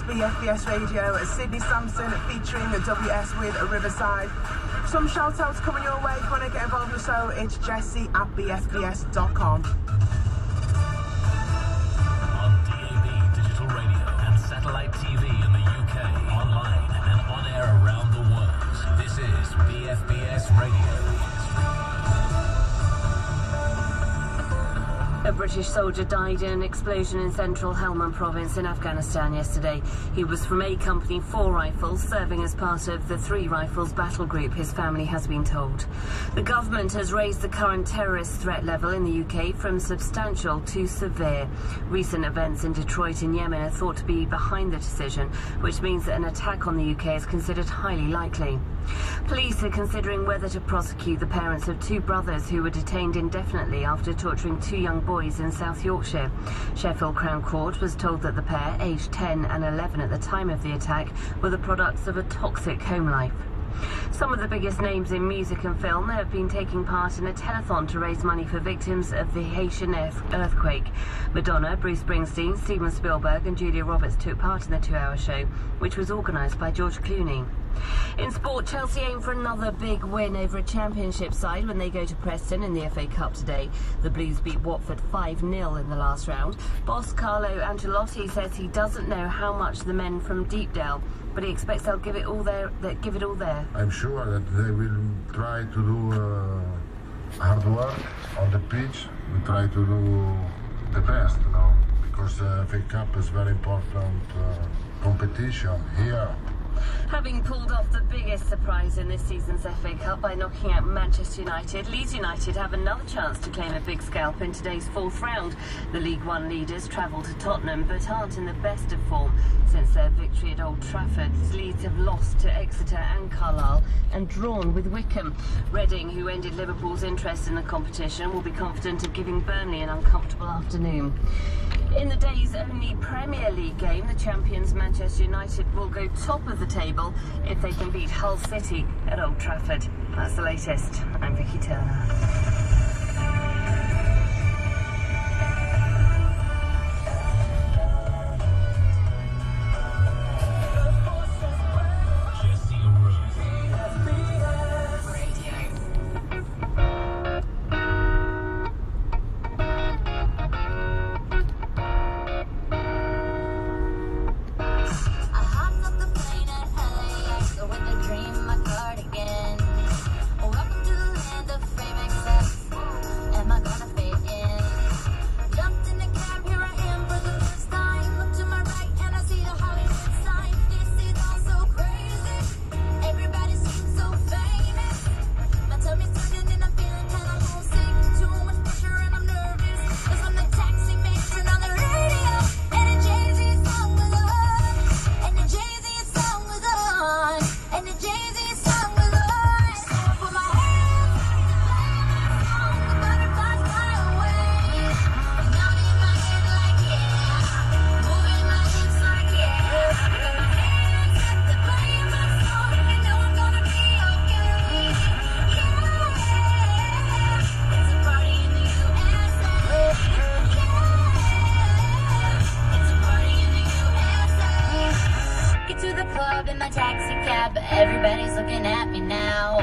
BFBS Radio, Sydney Sampson featuring the WS with Riverside. Some shout outs coming your way. If you want to get involved with the show, it's Jessie@bfbs.com. On DAB digital radio and satellite TV in the UK, online and on air around the world. This is BFBS Radio. A British soldier died in an explosion in central Helmand province in Afghanistan yesterday. He was from A Company 4 Rifles, serving as part of the 3 Rifles battle group, his family has been told. The government has raised the current terrorist threat level in the UK from substantial to severe. Recent events in Detroit and Yemen are thought to be behind the decision, which means that an attack on the UK is considered highly likely. Police are considering whether to prosecute the parents of 2 brothers who were detained indefinitely after torturing 2 young boys in South Yorkshire. Sheffield Crown Court was told that the pair, aged 10 and 11 at the time of the attack, were the products of a toxic home life. Some of the biggest names in music and film have been taking part in a telethon to raise money for victims of the Haitian earthquake. Madonna, Bruce Springsteen, Steven Spielberg and Julia Roberts took part in the 2-hour show, which was organised by George Clooney. In sport, Chelsea aim for another big win over a Championship side when they go to Preston in the FA Cup today. The Blues beat Watford 5-0 in the last round. Boss Carlo Ancelotti says he doesn't know how much the men from Deepdale, but he expects they'll give it all there. I'm sure that they will try to do hard work on the pitch. We try to do the best, because the FA Cup is very important competition here. Having pulled off the biggest surprise in this season's FA Cup by knocking out Manchester United, Leeds United have another chance to claim a big scalp in today's 4th round. The League One leaders travel to Tottenham but aren't in the best of form. Since their victory at Old Trafford, Leeds have lost to Exeter and Carlisle and drawn with Wycombe. Reading, who ended Liverpool's interest in the competition, will be confident of giving Burnley an uncomfortable afternoon. In the day's only Premier League game, the champions Manchester United will go top of the table if they can beat Hull City at Old Trafford. That's the latest. I'm Vicky Turner. Everybody's looking at me now.